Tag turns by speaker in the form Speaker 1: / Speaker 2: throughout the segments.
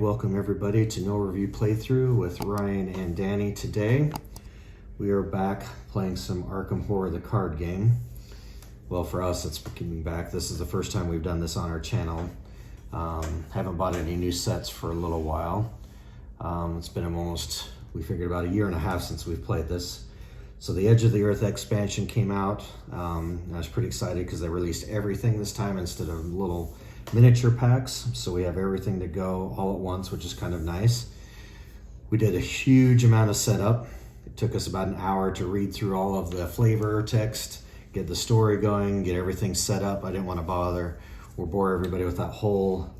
Speaker 1: welcome everybody to No Review Playthrough with Ryan and Danny. Today we are back playing some Arkham Horror the card game. Well, for us it's coming back. This is the first time we've done this on our channel. Haven't bought any new sets for a little while. It's been almost, we figured, about a year and a half since we've played this. So the Edge of the Earth expansion came out. I was pretty excited because they released everything this time instead of little miniature packs. So we have everything to go all at once, which is kind of nice. We did a huge amount of setup. It took us about an hour to read through all of the flavor text, get the story going, get everything set up. I didn't want to bother or bore everybody with that whole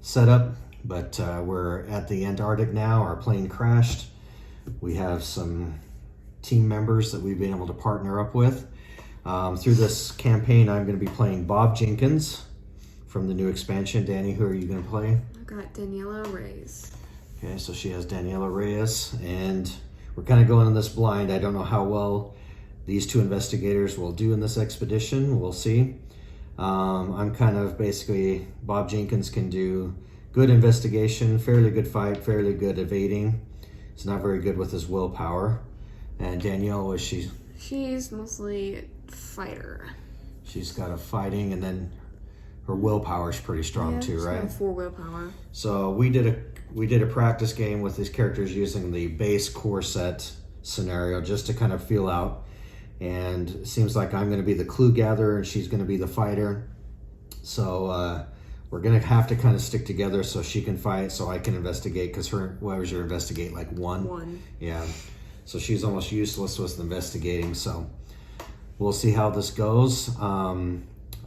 Speaker 1: setup, but we're at the Antarctic now. Our plane crashed. We have some team members that we've been able to partner up with. Through this campaign, I'm going to be playing Bob Jenkins from the new expansion. Danny, who are you going to play?
Speaker 2: I got Daniela Reyes.
Speaker 1: Okay, so she has Daniela Reyes, and we're kind of going on this blind. I don't know how well these two investigators will do in this expedition. We'll see. I'm kind of basically, Bob Jenkins can do good investigation, fairly good fight, fairly good evading. He's not very good with his willpower. And Danielle, was she?
Speaker 2: She's mostly fighter.
Speaker 1: She's got a fighting, and then her willpower is pretty strong too, right?
Speaker 2: She's got 4 willpower.
Speaker 1: So we did a practice game with these characters using the base core set scenario just to kind of feel out. And it seems like I'm going to be the clue gatherer and she's going to be the fighter. So we're going to have to kind of stick together so she can fight, so I can investigate, because what was your investigate, like 1?
Speaker 2: 1.
Speaker 1: Yeah. So she's almost useless with investigating. So we'll see how this goes.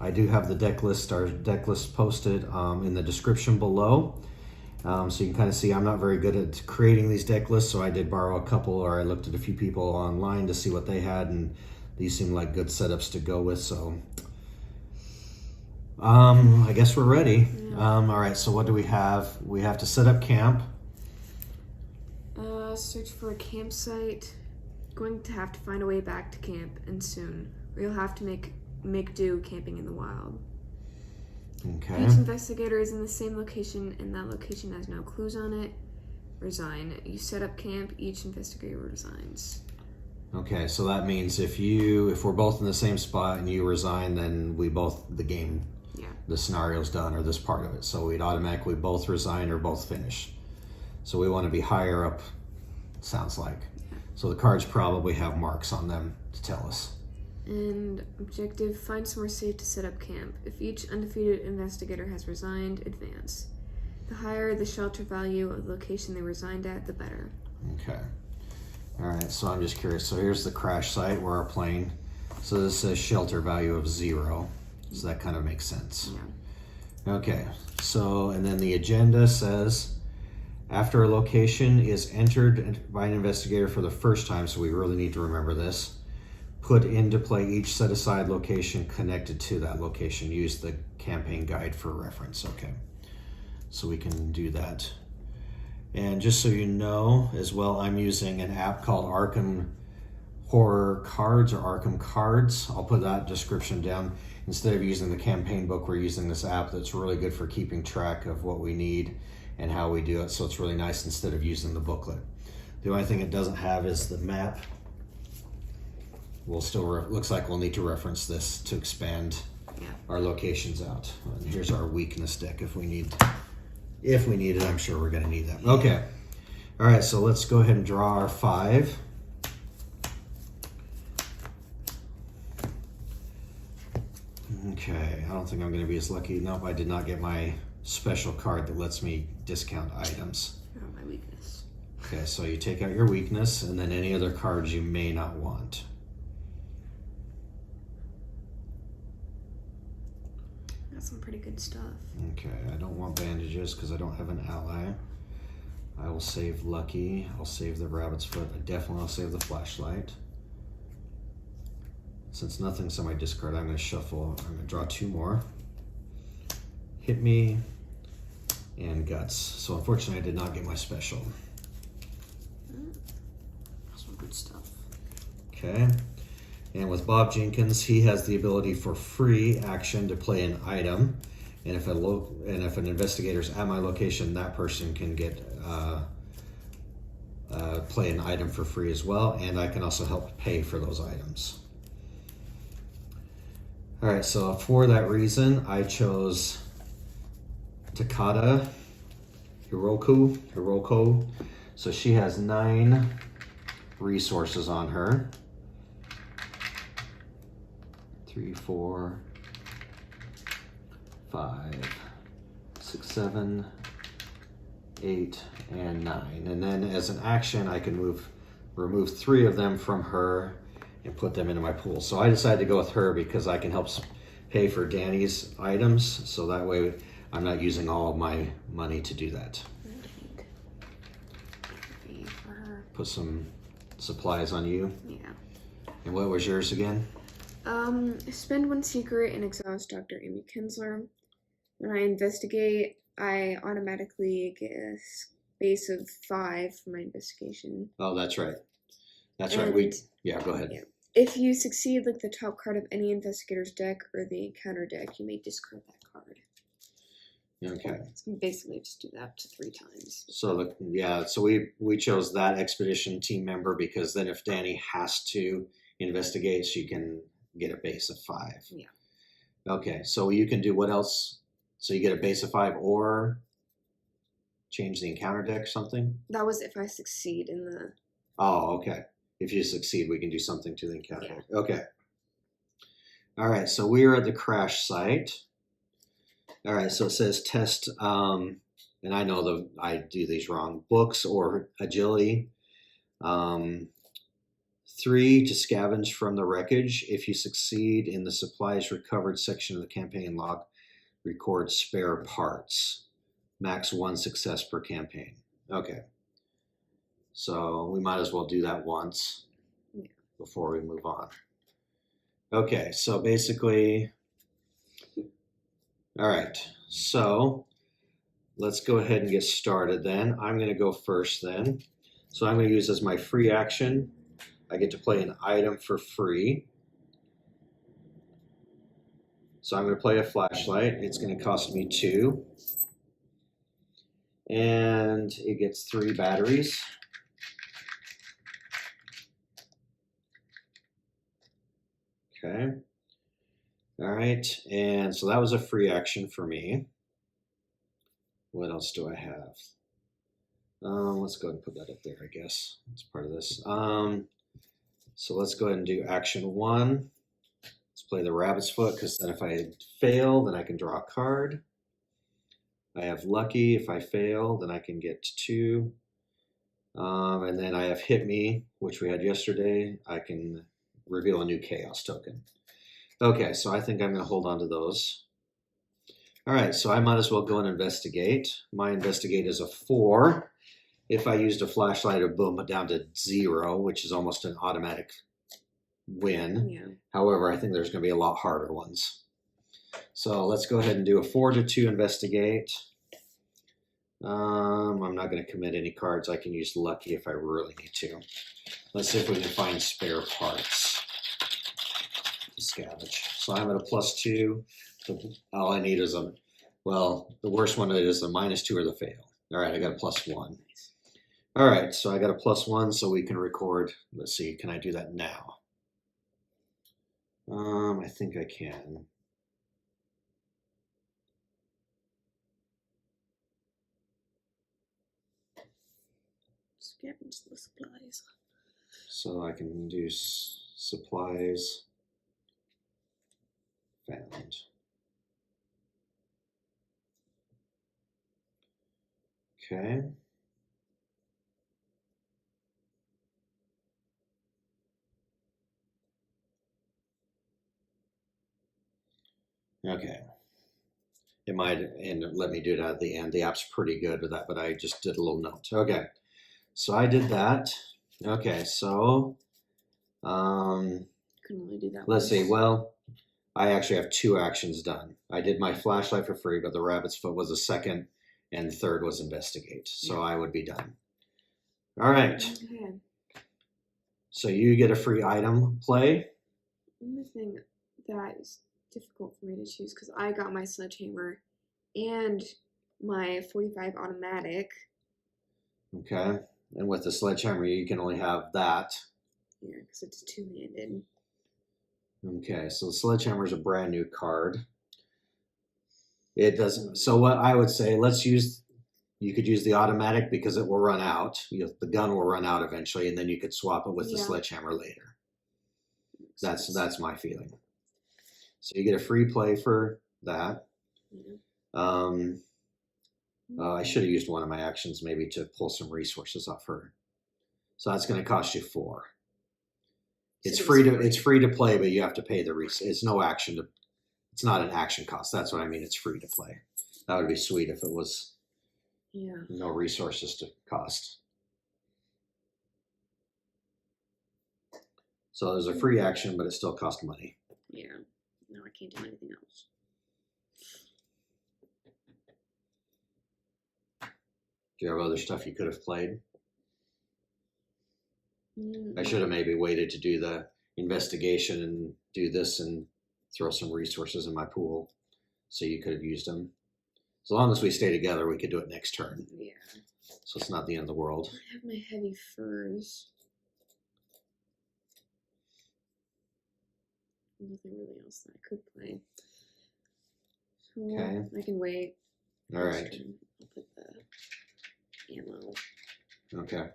Speaker 1: I do have the deck list, our deck list posted in the description below. So you can kind of see I'm not very good at creating these deck lists, so I did borrow a couple, or I looked at a few people online to see what they had, and these seem like good setups to go with. So I guess we're ready.
Speaker 2: Yeah.
Speaker 1: All right, so what do we have? We have to set up camp.
Speaker 2: Search for a campsite. Going to have to find a way back to camp, and soon. Or you'll have to make do camping in the wild.
Speaker 1: Okay.
Speaker 2: Each investigator is in the same location, and that location has no clues on it. Resign. You set up camp, each investigator resigns.
Speaker 1: Okay, so that means if we're both in the same spot and you resign, then the game, the scenario's done, or this part of it. So we'd automatically both resign or both finish. So we want to be higher up, sounds like.
Speaker 2: Yeah.
Speaker 1: So the cards probably have marks on them to tell us.
Speaker 2: And objective, find somewhere safe to set up camp. If each undefeated investigator has resigned, advance. The higher the shelter value of the location they resigned at, the better.
Speaker 1: Okay. All right, so I'm just curious. So here's the crash site where our plane. So this says shelter value of 0. So that kind of makes sense.
Speaker 2: Yeah.
Speaker 1: Okay, so, and then the agenda says, after a location is entered by an investigator for the first time, so we really need to remember this, put into play each set-aside location connected to that location. Use the campaign guide for reference. Okay, so we can do that. And just so you know as well, I'm using an app called Arkham Horror Cards, or Arkham Cards. I'll put that description down. Instead of using the campaign book, we're using this app that's really good for keeping track of what we need and how we do it. So it's really nice instead of using the booklet. The only thing it doesn't have is the map. We'll still, looks like we'll need to reference this to expand our locations out. And here's our weakness deck if we need it. I'm sure we're going to need that. Okay. All right, so let's go ahead and draw our 5. Okay, I don't think I'm going to be as lucky. Nope, I did not get my special card that lets me discount items.
Speaker 2: My weakness.
Speaker 1: Okay, so you take out your weakness and then any other cards you may not want.
Speaker 2: Got some pretty good stuff.
Speaker 1: Okay, I don't want bandages because I don't have an ally. I will save Lucky. I'll save the rabbit's foot. I definitely will save the flashlight. Since nothing's on my discard, I'm going to shuffle. I'm going to draw 2 more. Hit me and guts. So unfortunately, I did not get my special.
Speaker 2: Some good stuff.
Speaker 1: Okay. And with Bob Jenkins, he has the ability for free action to play an item. And if an investigator's at my location, that person can get play an item for free as well, and I can also help pay for those items. All right, so for that reason, I chose Takada Hiroko. So she has 9 resources on her. 3, 4, 5, 6, 7, 8, and 9. And then as an action, I can remove 3 of them from her and put them into my pool. So I decided to go with her because I can help pay for Danny's items. So that way I'm not using all of my money to do that. Put some supplies on you.
Speaker 2: Yeah.
Speaker 1: And what was yours again?
Speaker 2: Spend 1 secret and exhaust Dr. Amy Kinsler. When I investigate, I automatically get a base of 5 for my investigation.
Speaker 1: Oh, that's right. That's right. Yeah, go ahead.
Speaker 2: Yeah. If you succeed, like the top card of any investigator's deck or the encounter deck, you may discard that card.
Speaker 1: Okay.
Speaker 2: So basically, just do that up to 3 times.
Speaker 1: So so we chose that expedition team member because then if Danny has to investigate, she can get a base of 5.
Speaker 2: Yeah.
Speaker 1: Okay, so you can do what else? So you get a base of 5 or change the encounter deck or something?
Speaker 2: That was if I succeed in the...
Speaker 1: Oh, okay. If you succeed, we can do something to the encounter deck. Okay. All right, so we are at the crash site. All right, so it says test, and I know I do these wrong, books or agility. 3 to scavenge from the wreckage. If you succeed in the supplies recovered section of the campaign log, record spare parts. Max 1 success per campaign. Okay. So we might as well do that once before we move on. Okay, so basically, all right, so let's go ahead and get started then. I'm going to go first then. So I'm going to use as my free action, I get to play an item for free. So I'm going to play a flashlight. It's going to cost me 2. And it gets 3 batteries. Okay. All right. And so that was a free action for me. What else do I have? Let's go ahead and put that up there, I guess. It's part of this. So let's go ahead and do action 1. Let's play the rabbit's foot, because then if I fail, then I can draw a card. I have lucky. If I fail, then I can get 2. And then I have hit me, which we had yesterday. I can reveal a new chaos token. Okay, so I think I'm going to hold on to those. All right, so I might as well go and investigate. My investigate is a 4. If I used a flashlight, it would boom it down to 0, which is almost an automatic win. Yeah. However, I think there's going to be a lot harder ones. So let's go ahead and do a 4 to 2 investigate. I'm not going to commit any cards. I can use lucky if I really need to. Let's see if we can find spare parts to scavenge. So I'm at a +2. All I need is the worst one is a -2 or the fail. All right, I got a +1. All right, so I got a +1, so we can record. Let's see, can I do that now? I think I can.
Speaker 2: Scavenge the supplies.
Speaker 1: So I can do supplies found. Okay. Okay. It might, and let me do it at the end. The app's pretty good with that, but I just did a little note. Okay. So I did that. Okay, so
Speaker 2: Couldn't really do that.
Speaker 1: Let's see. Well, I actually have 2 actions done. I did my flashlight for free, but the rabbit's foot was a 2nd, and 3rd was investigate. So I would be done. All right.
Speaker 2: Okay.
Speaker 1: So you get a free item play.
Speaker 2: The thing that is difficult for me to choose because I got my sledgehammer and my 45 automatic.
Speaker 1: Okay. And with the sledgehammer, you can only have that.
Speaker 2: Yeah, because it's two-handed.
Speaker 1: Okay, so the sledgehammer is a brand new card. It doesn't. So what I would say, you could use the automatic because it will run out. The gun will run out eventually, and then you could swap it with the sledgehammer later. That's my feeling. So you get a free play for that.
Speaker 2: Yeah.
Speaker 1: I should have used one of my actions maybe to pull some resources off her. So that's going to cost you 4. It's free to play, but you have to pay the it's no action to. It's not an action cost. That's what I mean. It's free to play. That would be sweet if it was.
Speaker 2: Yeah.
Speaker 1: No resources to cost. So there's a free action, but it still costs money.
Speaker 2: Yeah. No, I can't do anything else.
Speaker 1: Do you have other stuff you could have played?
Speaker 2: Mm-hmm.
Speaker 1: I should have maybe waited to do the investigation and do this and throw some resources in my pool so you could have used them. As long as we stay together, we could do it next turn.
Speaker 2: Yeah.
Speaker 1: So it's not the end of the world.
Speaker 2: I have my heavy furs. Nothing really else that I could play. So
Speaker 1: Okay.
Speaker 2: I can wait.
Speaker 1: All right.
Speaker 2: I'll put the ammo.
Speaker 1: Okay.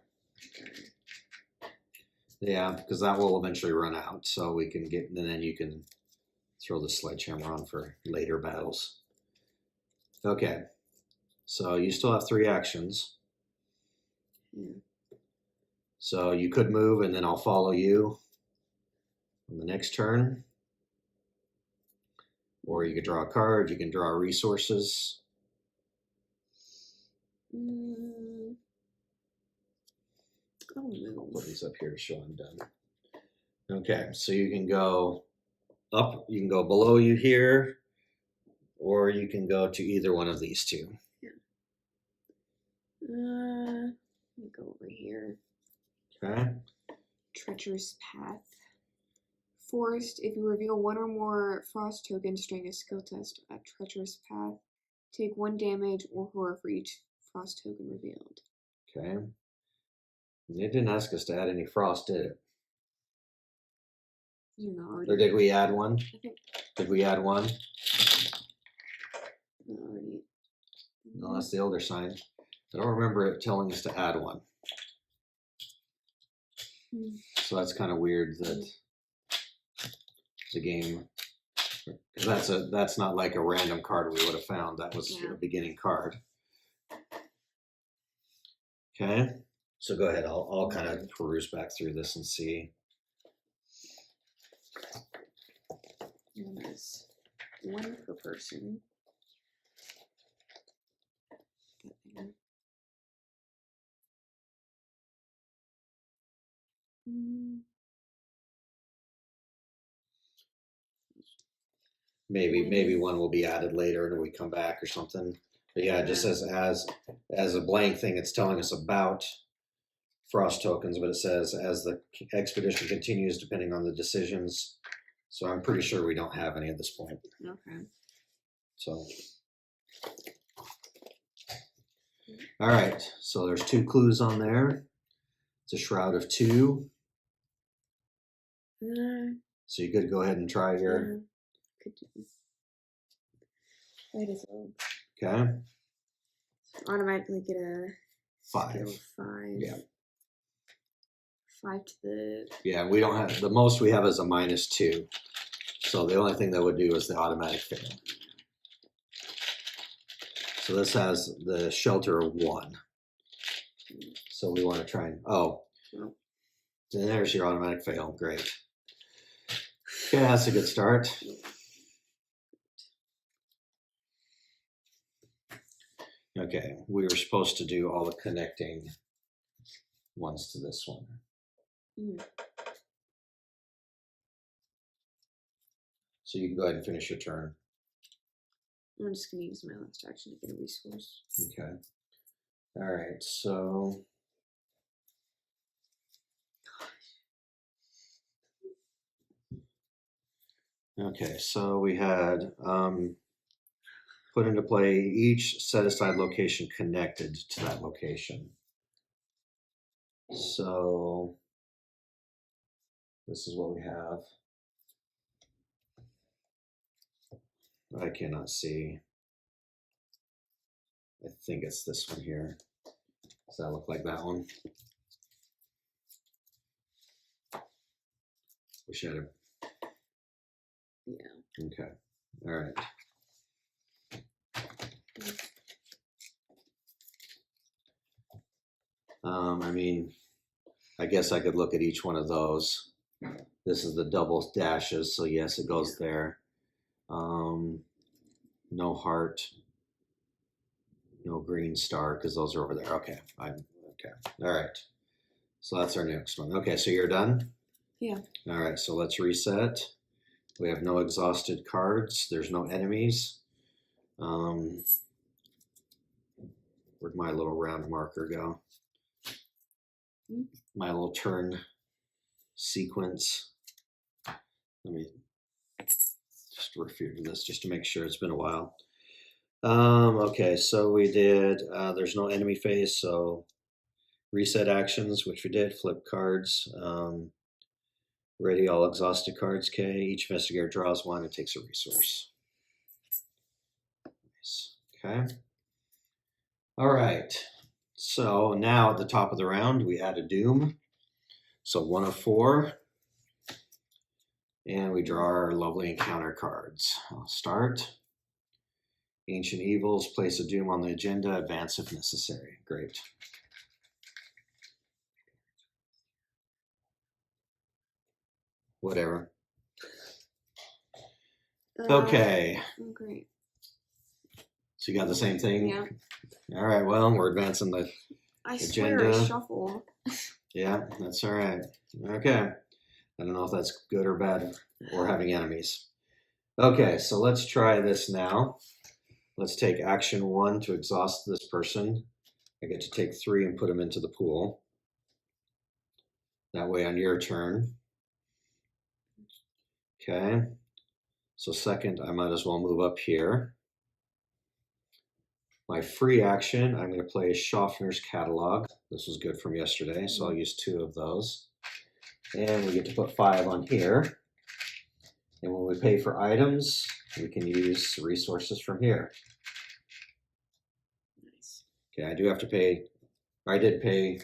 Speaker 1: Yeah, because that will eventually run out. So we can get, and then you can throw the sledgehammer on for later battles. Okay. So you still have 3 actions.
Speaker 2: Yeah.
Speaker 1: So you could move and then I'll follow you on the next turn. Or you could draw a card, you can draw resources. I'll put these up here to show I'm done. Okay, so you can go up, you can go below you here, or you can go to either one of these 2.
Speaker 2: Yeah. Let me go over here.
Speaker 1: Okay.
Speaker 2: Treacherous path. Forced, if you reveal 1 or more frost tokens during a skill test at Treacherous path, take 1 damage or horror for each frost token revealed.
Speaker 1: Okay. And it didn't ask us to add any frost, did it? Or did we add one?
Speaker 2: I think.
Speaker 1: Did we add one?
Speaker 2: Already.
Speaker 1: No, that's the elder sign. I don't remember it telling us to add one. So that's kind of weird that the game, that's not like a random card we would have found. That was a beginning card. Okay, so go ahead. I'll kind of peruse back through this and see.
Speaker 2: And there's 1 per person.
Speaker 1: Maybe one will be added later and we come back or something. But yeah, it just says as a blank thing, it's telling us about frost tokens, but it says as the expedition continues, depending on the decisions. So I'm pretty sure we don't have any at this point.
Speaker 2: Okay.
Speaker 1: So, all right. So there's 2 clues on there. It's a shroud of 2. So you could go ahead and try your.
Speaker 2: Could do. Might as well.
Speaker 1: Okay.
Speaker 2: Automatically get a
Speaker 1: 5.
Speaker 2: skill 5.
Speaker 1: Yeah.
Speaker 2: 5 to the.
Speaker 1: Yeah, we don't have the most we have is a -2. So the only thing that would do is the automatic fail. So this has the shelter of 1. So we want to try and then there's your automatic fail. Great. Okay, that's a good start. Okay, we were supposed to do all the connecting ones to this one. So you can go ahead and finish your turn.
Speaker 2: I'm just going to use my last action to get a resource.
Speaker 1: Okay. All right, so. Okay, so we had put into play each set-aside location connected to that location. So this is what we have. I cannot see. I think it's this one here. Does that look like that one? Wish I had a...
Speaker 2: Yeah.
Speaker 1: Okay. All right. I mean, I guess I could look at each one of those. This is the double dashes, so yes, it goes there. No heart, no green star, because those are over there. Okay, okay. All right. So that's our next one. Okay, so you're done?
Speaker 2: Yeah.
Speaker 1: All right, so let's reset. We have no exhausted cards. There's no enemies. Where'd my little round marker go? My little turn sequence. Let me just refer to this just to make sure. It's been a while. Okay, so we did, there's no enemy phase, so reset actions, which we did, flip cards, ready all exhausted cards, okay, each investigator draws one and takes a resource. Nice. Okay. All right, so now at the top of the round, we add a doom. So 1 of 4, and we draw our lovely encounter cards. I'll start. Ancient Evils, place a doom on the agenda, advance if necessary. Great. Whatever. Okay.
Speaker 2: Great.
Speaker 1: So you got the same thing?
Speaker 2: Yeah.
Speaker 1: All right, well, we're advancing the
Speaker 2: I
Speaker 1: agenda.
Speaker 2: swear I shuffle.
Speaker 1: Yeah, that's all right. Okay. I don't know if that's good or bad or having enemies. Okay, so let's try this now. Let's take action 1 to exhaust this person. I get to take 3 and put them into the pool. That way on your turn. Okay. So second, I might as well move up here. My free action, I'm going to play Schaffner's Catalog. This was good from yesterday, so I'll use 2 of those. And we get to put 5 on here. And when we pay for items, we can use resources from here.
Speaker 2: Nice.
Speaker 1: Okay, I do have to pay, I did pay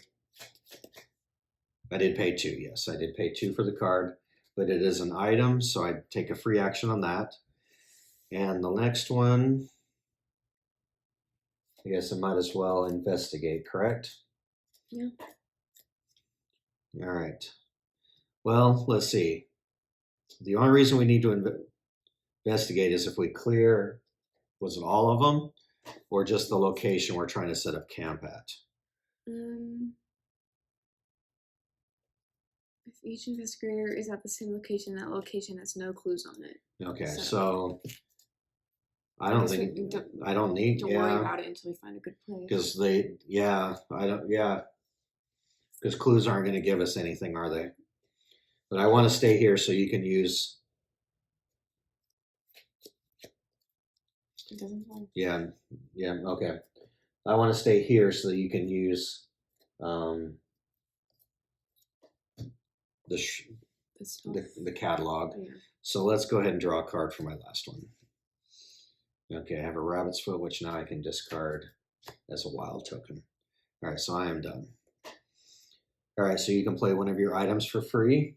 Speaker 1: 2, yes. I did pay 2 for the card, but it is an item, so I take a free action on that. And the next one, I guess I might as well investigate, correct?
Speaker 2: Yeah.
Speaker 1: All right. Well, let's see. The only reason we need to investigate is if we clear, was it all of them, or just the location we're trying to set up camp at?
Speaker 2: If each investigator is at the same location, that location has no clues on it.
Speaker 1: Okay, so I don't think
Speaker 2: Don't
Speaker 1: need.
Speaker 2: worry about it until we find a good place.
Speaker 1: Because because clues aren't going to give us anything, are they? But I want to stay here so you can use.
Speaker 2: It doesn't matter.
Speaker 1: Yeah, okay. I want to stay here so that you can use the catalog.
Speaker 2: Yeah.
Speaker 1: So let's go ahead and draw a card for my last one. Okay, I have a rabbit's foot, which now I can discard as a wild token. All right, so I am done. All right, so you can play one of your items for free,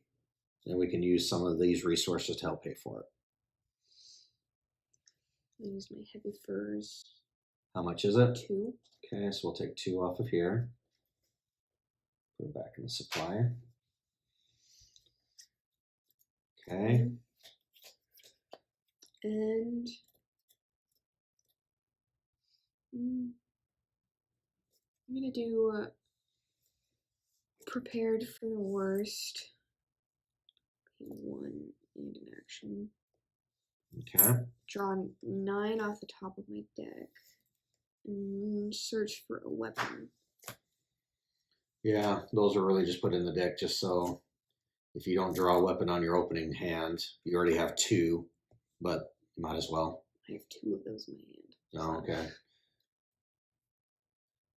Speaker 1: and we can use some of these resources to help pay for it.
Speaker 2: I use my heavy furs.
Speaker 1: How much is it?
Speaker 2: 2.
Speaker 1: Okay, so we'll take 2 off of here. Put it back in the supply. Okay.
Speaker 2: And I'm gonna do prepared for the worst. Pay 1 and an action.
Speaker 1: Okay.
Speaker 2: Draw 9 off the top of my deck. And search for a weapon.
Speaker 1: Yeah, those are really just put in the deck just so if you don't draw a weapon on your opening hand, you already have 2, but you might as well.
Speaker 2: I have 2 of those in my hand.
Speaker 1: Oh, okay.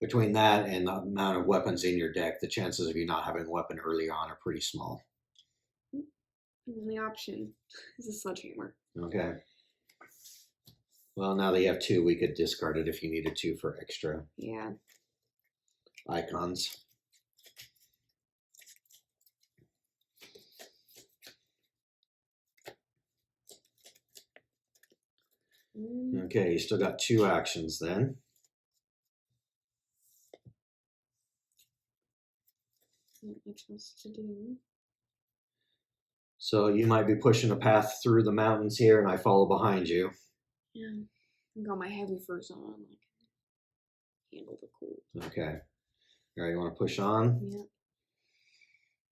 Speaker 1: Between that and the amount of weapons in your deck, the chances of you not having a weapon early on are pretty small.
Speaker 2: The only option is a sledgehammer.
Speaker 1: Okay. Well, now that you have 2, we could discard it if you needed to for extra
Speaker 2: Yeah.
Speaker 1: icons. Okay, you still got 2 actions then.
Speaker 2: Not much else to do.
Speaker 1: So you might be pushing a path through the mountains here, and I follow behind you.
Speaker 2: Yeah. I got my heavy furs on. Like, handle the cold.
Speaker 1: Okay. All right, you want to push on?
Speaker 2: Yeah.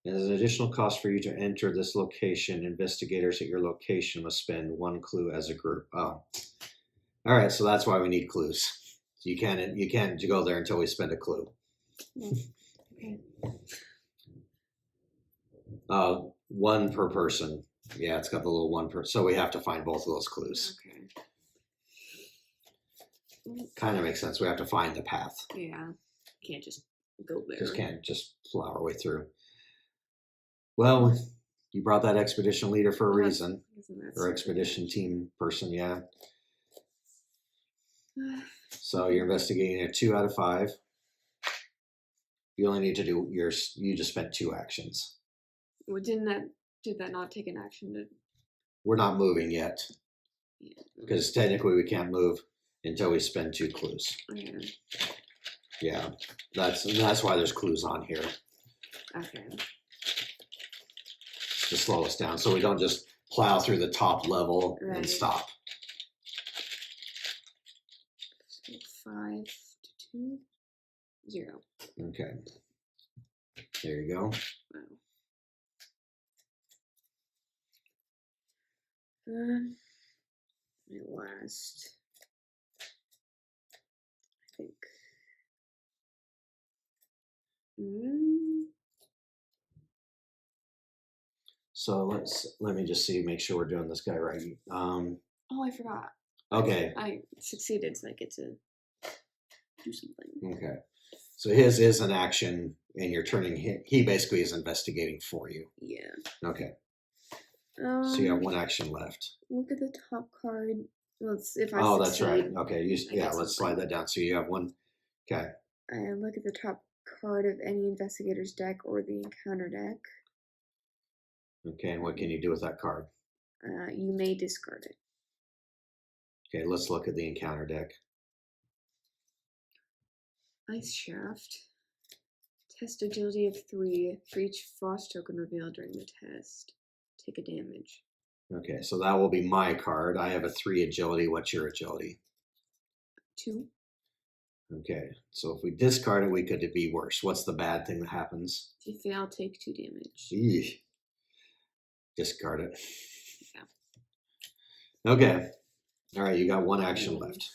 Speaker 1: There's an additional cost for you to enter this location. Investigators at your location must spend 1 clue as a group. Oh. All right, so that's why we need clues. So you can't go there until we spend a clue.
Speaker 2: Okay.
Speaker 1: 1 per person. Yeah, it's got the little 1 per. So we have to find both of those clues.
Speaker 2: Okay.
Speaker 1: Kind of makes sense. We have to find the path.
Speaker 2: Yeah. Can't just go there.
Speaker 1: Just can't just plow our way through. Well, you brought that expedition leader for a reason. Or expedition team person, yeah. So you're investigating a 2 out of 5. You only need to do you just spent 2 actions.
Speaker 2: Well, did that not take an action?
Speaker 1: We're not moving yet.
Speaker 2: Yeah.
Speaker 1: Because technically we can't move until we spend 2 clues.
Speaker 2: Yeah.
Speaker 1: Yeah. That's why there's clues on here.
Speaker 2: Okay.
Speaker 1: To slow us down so we don't just plow through the top level and stop.
Speaker 2: So 5 to 2, 0.
Speaker 1: Okay. There you go.
Speaker 2: Wow. My last, I think.
Speaker 1: So let me just see, make sure we're doing this guy right.
Speaker 2: Oh, I forgot.
Speaker 1: Okay.
Speaker 2: I succeeded, so I get to do something.
Speaker 1: Okay. So his is an action, and you're turning. He basically is investigating for you.
Speaker 2: Yeah.
Speaker 1: Okay. So you have 1 action left.
Speaker 2: Look at the top card. Well, if I
Speaker 1: succeed,
Speaker 2: that's
Speaker 1: that's right. Okay. Let's slide that down. So you have 1. Okay.
Speaker 2: I look at the top card of any investigator's deck or the encounter deck.
Speaker 1: Okay, and what can you do with that card?
Speaker 2: You may discard it.
Speaker 1: Okay, let's look at the encounter deck.
Speaker 2: Ice Shaft. Test agility of 3 for each frost token revealed during the test. Take a damage.
Speaker 1: Okay, so that will be my card. I have a 3 agility. What's your agility?
Speaker 2: 2.
Speaker 1: Okay, so if we discard it, we could be worse. What's the bad thing that happens?
Speaker 2: If you fail, take 2 damage.
Speaker 1: Eesh. Discard it.
Speaker 2: Yeah.
Speaker 1: Okay. All right, you got 1 action left.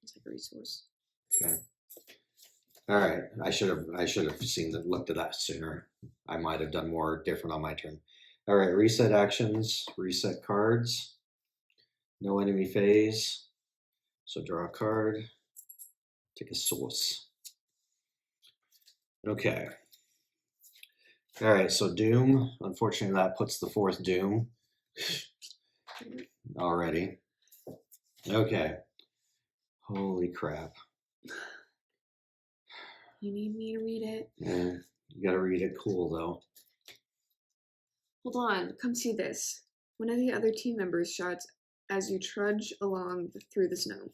Speaker 2: It's like a resource.
Speaker 1: Okay. All right. I should have looked at that sooner. I might have done more different on my turn. All right. Reset actions. Reset cards. No enemy phase. So draw a card. Take a source. Okay. All right. So Doom. Unfortunately, that puts the 4th Doom already. Okay. Holy crap.
Speaker 2: You need me to read it?
Speaker 1: Yeah, you gotta read it cool, though.
Speaker 2: Hold on, come see this. One of the other team members shouts as you trudge along through the snow.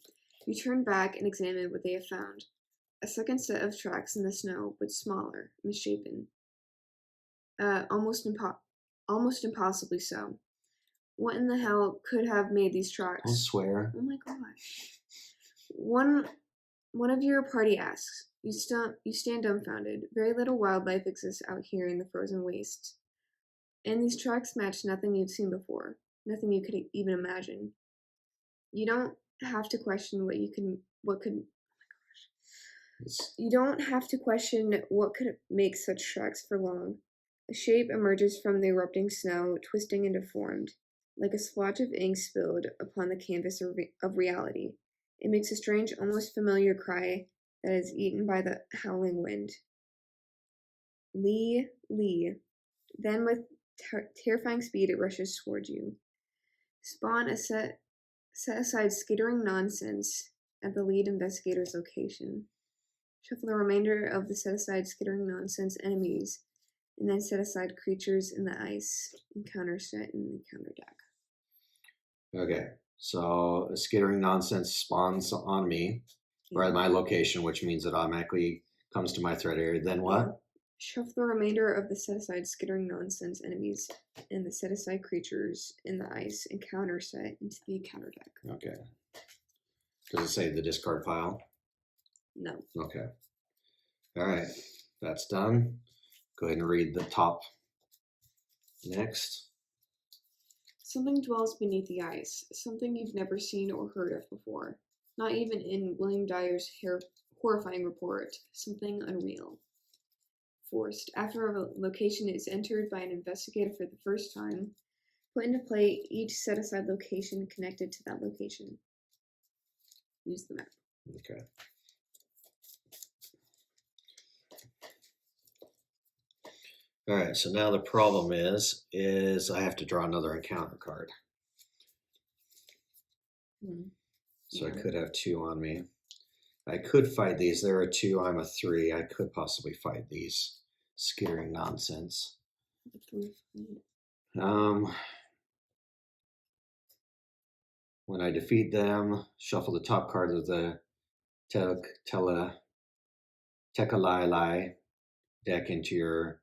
Speaker 2: You turn back and examine what they have found. A second set of tracks in the snow, but smaller, misshapen. Almost impossibly so. What in the hell could have made these tracks?
Speaker 1: Don't swear.
Speaker 2: Oh my gosh. One of your party asks. You stand dumbfounded. Very little wildlife exists out here in the frozen waste. And these tracks match nothing you've seen before. Nothing you could even imagine. You don't have to question You don't have to question what could make such tracks for long. A shape emerges from the erupting snow, twisting and deformed, like a splotch of ink spilled upon the canvas of reality. It makes a strange, almost familiar cry that is eaten by the howling wind. Lee, Lee. Then, with terrifying speed, it rushes toward you. Spawn a set aside skittering nonsense at the lead investigator's location. Shuffle the remainder of the set aside skittering nonsense enemies, and then set aside creatures in the ice encounter set in the encounter deck.
Speaker 1: Okay, so a skittering nonsense spawns on me, or at my location, which means it automatically comes to my threat area. Then what?
Speaker 2: Yeah. Shuffle the remainder of the set aside skittering nonsense enemies and the set aside creatures in the ice encounter set into the encounter deck.
Speaker 1: Okay. Does it say the discard pile?
Speaker 2: No.
Speaker 1: Okay. All right, that's done. Go ahead and read the top next.
Speaker 2: Something dwells beneath the ice, something you've never seen or heard of before. Not even in William Dyer's horrifying report. Something unreal. Forced. After a location is entered by an investigator for the first time, put into play each set-aside location connected to that location. Use the map.
Speaker 1: Okay. All right, so now the problem is I have to draw another encounter card. So
Speaker 2: Yeah.
Speaker 1: I could have 2 on me. I could fight these. There are 2. I'm a 3. I could possibly fight these. Skittering nonsense. When I defeat them, shuffle the top card of the Tekalai deck into your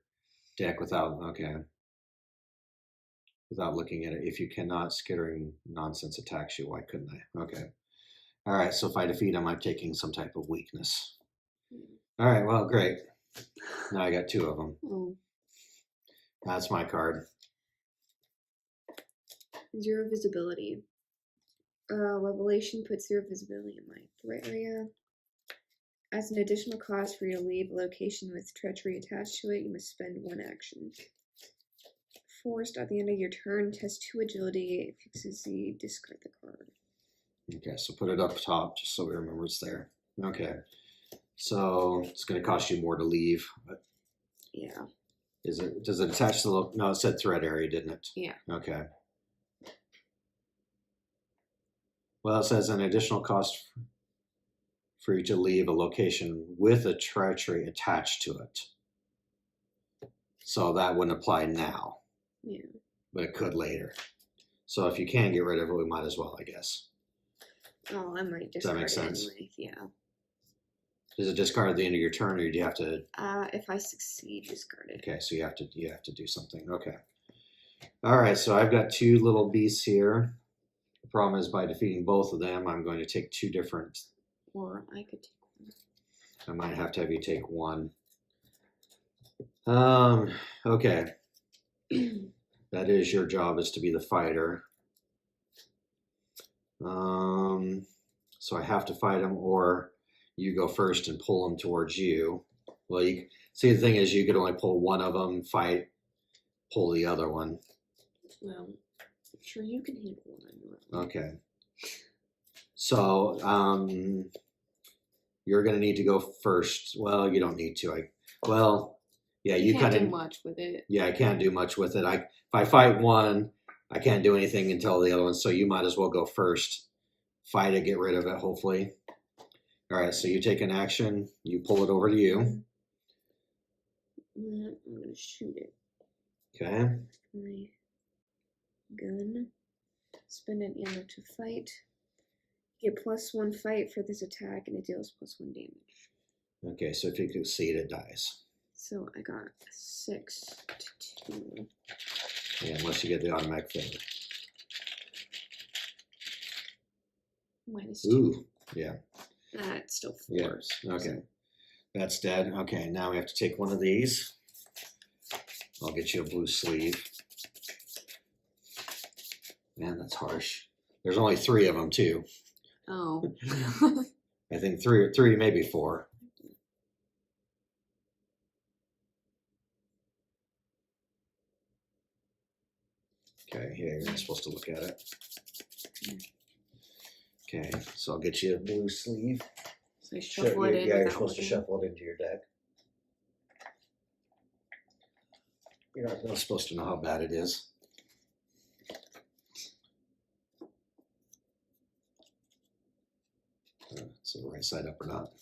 Speaker 1: deck without looking at it. If you cannot, skittering nonsense attacks you. Why couldn't I? Okay. All right, so if I defeat him, I'm taking some type of weakness. All right, well, great. Now I got 2 of them.
Speaker 2: Oh.
Speaker 1: That's my card.
Speaker 2: 0 visibility. Revelation puts 0 visibility in my threat area. As an additional cost for you to leave a location with treachery attached to it, you must spend 1 action. Forced, at the end of your turn, test 2 agility. It fixes the discard the card.
Speaker 1: Okay, so put it up top just so we remember it's there. Okay, so it's going to cost you more to leave. But
Speaker 2: yeah.
Speaker 1: Does it attach to the? No, it said threat area, didn't it?
Speaker 2: Yeah.
Speaker 1: Okay. Well, it says an additional cost for you to leave a location with a treachery attached to it. So that wouldn't apply now.
Speaker 2: Yeah.
Speaker 1: But it could later. So if you can get rid of it, we might as well, I guess.
Speaker 2: Oh, I might discard
Speaker 1: Does that make sense?
Speaker 2: anyway. Yeah.
Speaker 1: Does it discard at the end of your turn, or do you have to?
Speaker 2: If I succeed, discard it.
Speaker 1: Okay, so you have to do something. Okay. All right, so I've got 2 little beasts here. The problem is by defeating both of them, I'm going to take 2 different.
Speaker 2: Or I could take 1.
Speaker 1: I might have to have you take 1. Okay. That is your job, is to be the fighter. So I have to fight him, or you go first and pull him towards you. Well, you see, the thing is, you could only pull one of them, fight, pull the other one.
Speaker 2: Well, sure, you can handle 1.
Speaker 1: Okay. So, you're going to need to go first. Well, you don't need to. Yeah, you
Speaker 2: can't
Speaker 1: kind
Speaker 2: do
Speaker 1: of.
Speaker 2: much with it.
Speaker 1: Yeah, I can't do much with it. If I fight one, I can't do anything until the other one. So you might as well go first. Fight it, get rid of it, hopefully. All right, so you take an action. You pull it over to you.
Speaker 2: I'm going to shoot it.
Speaker 1: Okay.
Speaker 2: My gun. Spend an ammo to fight. Get +1 fight for this attack, and it deals +1 damage.
Speaker 1: Okay, so if you succeed, it dies.
Speaker 2: So I got 6 to 2.
Speaker 1: Yeah, unless you get the automatic failure.
Speaker 2: -2.
Speaker 1: Ooh, yeah.
Speaker 2: It's still 4.
Speaker 1: Yeah. Okay. That's dead. Okay, now we have to take one of these. I'll get you a blue sleeve. Man, that's harsh. There's only 3 of them, too.
Speaker 2: Oh.
Speaker 1: I think 3, maybe 4. Okay, yeah, you're not supposed to look at it. Okay, so I'll get you a blue sleeve.
Speaker 2: So I shuffle it in.
Speaker 1: Yeah, you're
Speaker 2: without
Speaker 1: supposed to
Speaker 2: looking.
Speaker 1: shuffle it into your deck. You're not supposed to know how bad it is. So right side up or not.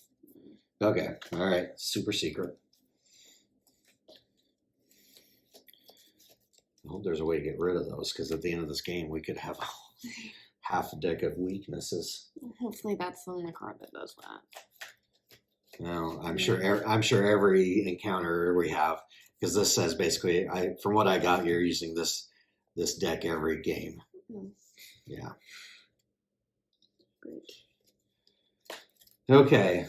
Speaker 1: Okay, all right, super secret. I hope there's a way to get rid of those, because at the end of this game we could have half a deck of weaknesses.
Speaker 2: Hopefully that's the only card that does that.
Speaker 1: Well, I'm sure every encounter we have, because this says basically, from what I got, you're using this deck every game. Yeah.
Speaker 2: Great.
Speaker 1: Okay.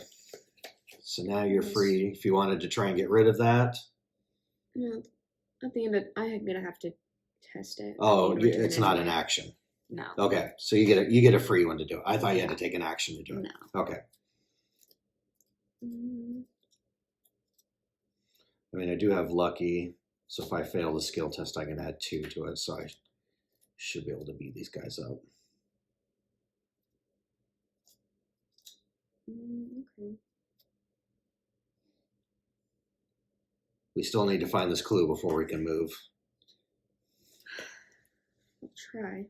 Speaker 1: So now you're free if you wanted to try and get rid of that.
Speaker 2: No, at the end of I'm gonna have to test it.
Speaker 1: Oh, it's not an action.
Speaker 2: No.
Speaker 1: Okay, so you get a free one to do it. I thought you had to take an action to do it.
Speaker 2: No.
Speaker 1: Okay. I mean, I do have lucky, so if I fail the skill test, I can add 2 to it. So I should be able to beat these guys up.
Speaker 2: Okay.
Speaker 1: We still need to find this clue before we can move.
Speaker 2: I'll try.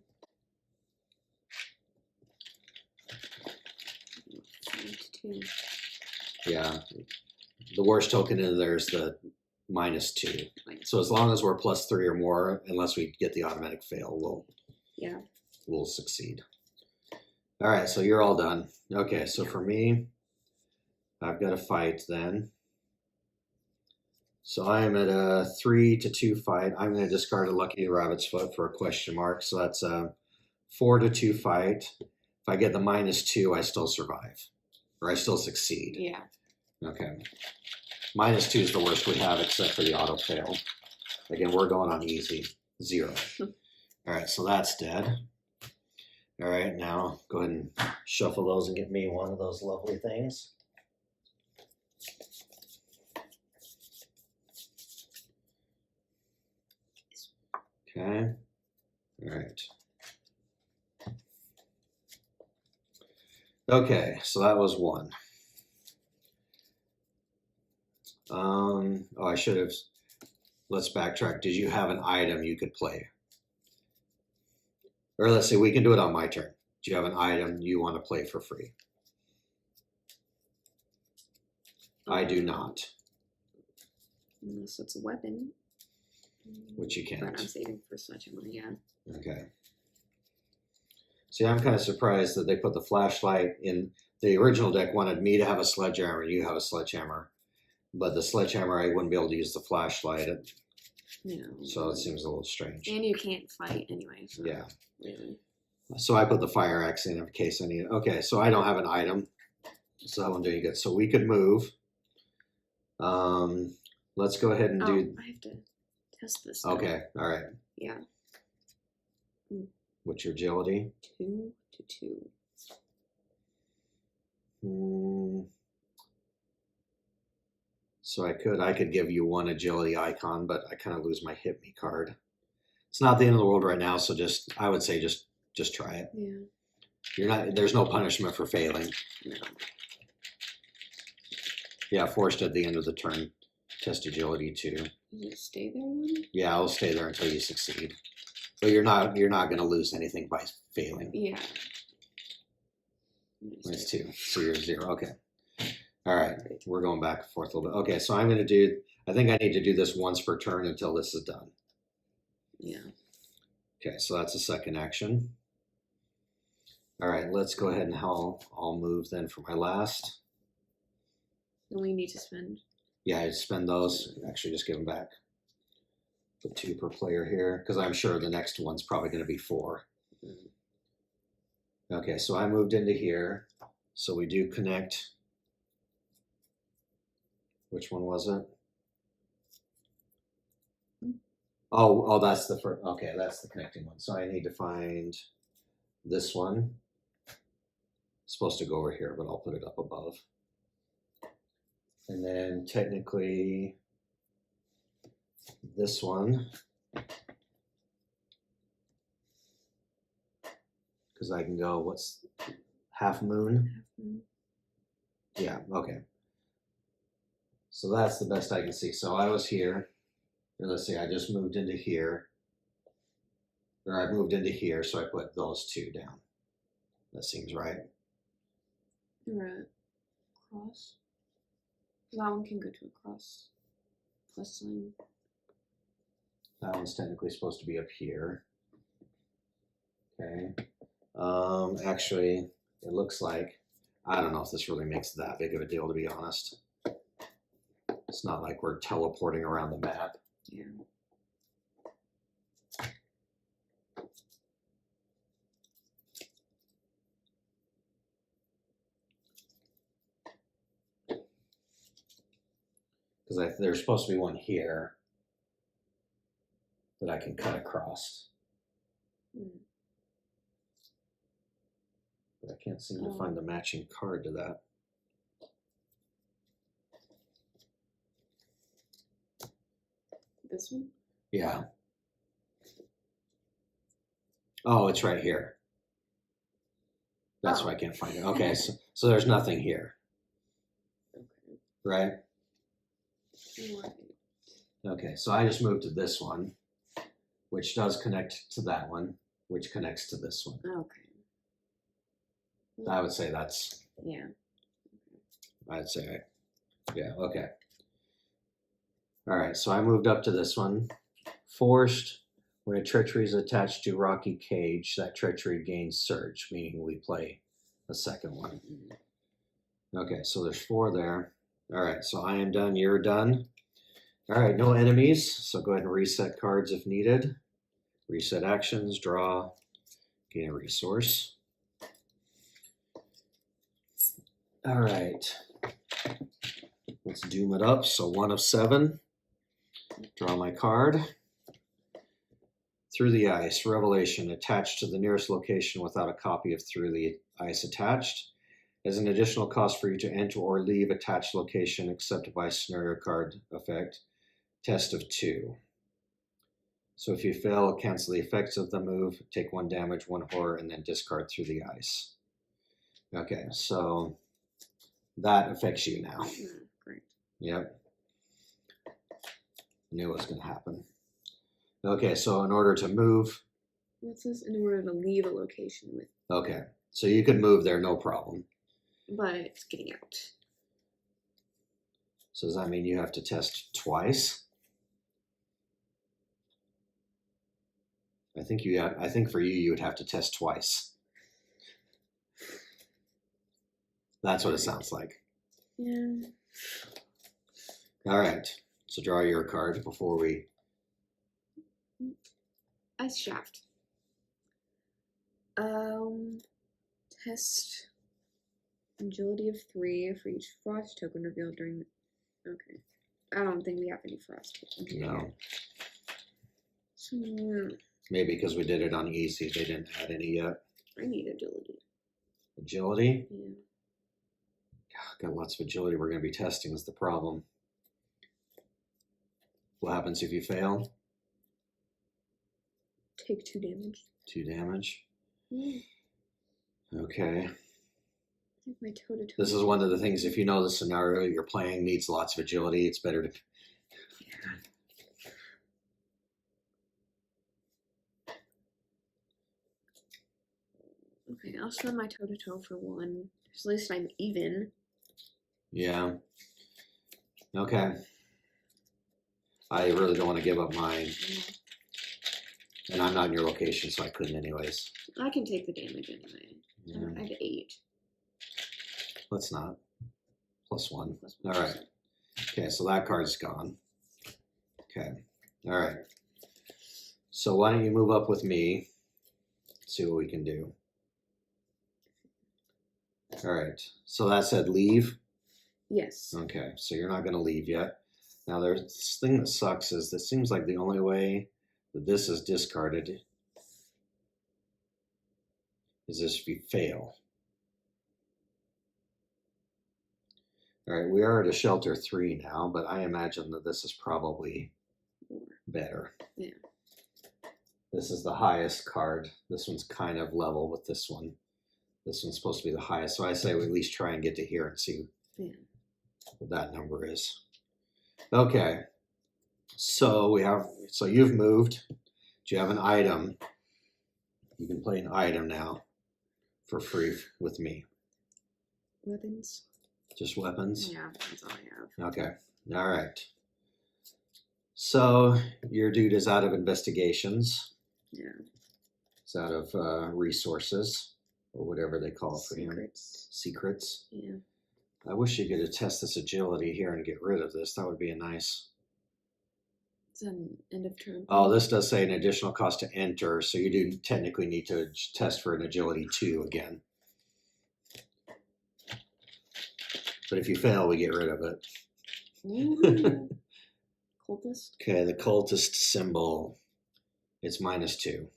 Speaker 1: Yeah. The worst token in there is the -2. So as long as we're +3 or more, unless we get the automatic fail, we'll succeed. All right, so you're all done. Okay, so for me, I've got a fight then. So I am at a 3-2 fight. I'm going to discard a lucky rabbit's foot for a question mark. So that's a 4-2 fight. If I get the -2, I still survive, or I still succeed.
Speaker 2: Yeah.
Speaker 1: Okay. -2 is the worst we have, except for the auto fail. Again, we're going on easy. 0. All right, so that's dead. All right, now go ahead and shuffle those and get me one of those lovely things. Okay. All right. Okay, so that was 1. Oh, I should have. Let's backtrack. Did you have an item you could play? Or let's say we can do it on my turn. Do you have an item you want to play for free? I do not.
Speaker 2: Unless it's a weapon.
Speaker 1: Which you can't.
Speaker 2: But I'm saving for sledgehammer, yeah.
Speaker 1: Okay. See, I'm kind of surprised that they put the flashlight in. The original deck wanted me to have a sledgehammer, you have a sledgehammer. But the sledgehammer, I wouldn't be able to use the flashlight.
Speaker 2: Yeah.
Speaker 1: So it seems a little strange.
Speaker 2: And you can't fight anyway. So
Speaker 1: yeah.
Speaker 2: Really.
Speaker 1: So I put the fire axe in case I need it. Okay, so I don't have an item. So that one doing good. So we could move. Let's go ahead and do.
Speaker 2: I have to test this. Now.
Speaker 1: Okay, all right.
Speaker 2: Yeah.
Speaker 1: What's your agility?
Speaker 2: 2-2.
Speaker 1: So I could give you 1 agility icon, but I kind of lose my hit me card. It's not the end of the world right now, so I would say just try it.
Speaker 2: Yeah.
Speaker 1: There's no punishment for failing.
Speaker 2: No.
Speaker 1: Yeah, forced at the end of the turn. Test agility 2.
Speaker 2: Does it stay there then?
Speaker 1: Yeah, I'll stay there until you succeed. But you're not going to lose anything by failing.
Speaker 2: Yeah.
Speaker 1: It's 2, so you're 0. Okay. All right, we're going back and forth a little bit. Okay, so I'm going to do. I think I need to do this once per turn until this is done.
Speaker 2: Yeah.
Speaker 1: Okay, so that's the second action. All right, let's go ahead and I'll move then for my last.
Speaker 2: Then we need to spend.
Speaker 1: Yeah, I spend those. Actually, just give them back. Put 2 per player here, because I'm sure the next one's probably going to be 4. Okay, so I moved into here. So we do connect. Which one was it? Oh, that's the first. Okay, that's the connecting one. So I need to find this one. It's supposed to go over here, but I'll put it up above. And then technically this one Because I can go, what's half moon?
Speaker 2: Half moon.
Speaker 1: Yeah, okay. So that's the best I can see. So I was here. Or let's see, I just moved into here. Or I moved into here, so I put those two down. That seems right.
Speaker 2: You're a cross. That one can go to a cross. Plus sign.
Speaker 1: That one's technically supposed to be up here. Okay. Actually, it looks like, I don't know if this really makes that big of a deal, to be honest. It's not like we're teleporting around the map.
Speaker 2: Yeah.
Speaker 1: Because there's supposed to be one here that I can cut across. But I can't seem to find the matching card to that.
Speaker 2: This one?
Speaker 1: Yeah. Oh, it's right here. That's why I can't find it. Okay, so there's nothing here.
Speaker 2: Okay.
Speaker 1: Right?
Speaker 2: Right.
Speaker 1: Okay, so I just moved to this one, which does connect to that one, which connects to this one.
Speaker 2: Okay.
Speaker 1: I would say that's,
Speaker 2: Yeah.
Speaker 1: I'd say, yeah, okay. All right, so I moved up to this one. Forced, when a treachery is attached to rocky cage, that treachery gains surge, meaning we play a second one. Okay, so there's 4 there. All right, so I am done, you're done. All right, no enemies, so go ahead and reset cards if needed. Reset actions, draw, gain a resource. All right, let's doom it up. So 1 of 7. Draw my card. Through the Ice, Revelation, attached to the nearest location without a copy of Through the Ice attached. As an additional cost for you to enter or leave attached location except by scenario card effect. Test of 2. So if you fail, cancel the effects of the move, take 1 damage, 1 horror, and then discard Through the Ice. Okay, so that affects you now.
Speaker 2: Great.
Speaker 1: Yep. Knew it was going to happen. Okay, so in order to move.
Speaker 2: What's this? In order to leave a location with.
Speaker 1: Okay, so you could move there, no problem.
Speaker 2: But it's getting out.
Speaker 1: So does that mean you have to test twice? I think for you, you would have to test twice. That's what it sounds like.
Speaker 2: Yeah.
Speaker 1: All right. So draw your card before we.
Speaker 2: Ice shaft. Test agility of 3 for each frost token revealed during. Okay. I don't think we have any frost tokens.
Speaker 1: No.
Speaker 2: So, yeah.
Speaker 1: Maybe because we did it on easy, they didn't add any yet.
Speaker 2: I need agility.
Speaker 1: Agility?
Speaker 2: Yeah.
Speaker 1: Got lots of agility we're going to be testing is the problem. What happens if you fail?
Speaker 2: Take 2 damage.
Speaker 1: 2 damage.
Speaker 2: Yeah.
Speaker 1: Okay.
Speaker 2: I think my toe-to-toe.
Speaker 1: This is one of the things, if you know the scenario you're playing needs lots of agility, it's better to.
Speaker 2: Okay, I'll spend my toe-to-toe for 1. So at least I'm even.
Speaker 1: Yeah. Okay. I really don't want to give up mine. And I'm not in your location, so I couldn't anyways.
Speaker 2: I can take the damage anyway.
Speaker 1: Yeah.
Speaker 2: I have 8.
Speaker 1: Let's not. +1.
Speaker 2: Plus 1.
Speaker 1: All right. Okay, so that card's gone. Okay. All right. So why don't you move up with me? See what we can do. All right. So that said leave?
Speaker 2: Yes.
Speaker 1: Okay, so you're not going to leave yet. Now, there's this thing that sucks is this seems like the only way that this is discarded is if you fail. All right, we are at a shelter 3 now, but I imagine that this is probably better.
Speaker 2: Yeah.
Speaker 1: This is the highest card. This one's kind of level with this one. This one's supposed to be the highest. So I say we at least try and get to here and see what that number is. Okay. So you've moved. Do you have an item? You can play an item now for free with me.
Speaker 2: Weapons.
Speaker 1: Just weapons?
Speaker 2: Yeah, that's all I have.
Speaker 1: Okay. All right. So your dude is out of investigations.
Speaker 2: Yeah.
Speaker 1: It's out of resources or whatever they call it for him. Secrets.
Speaker 2: Yeah.
Speaker 1: I wish you could test this agility here and get rid of this. That would be a nice.
Speaker 2: It's an end of turn.
Speaker 1: Oh, this does say an additional cost to enter, so you do technically need to test for an agility 2 again. But if you fail, we get rid of it.
Speaker 2: Ooh. Cultist?
Speaker 1: Okay, the cultist symbol. It's -2.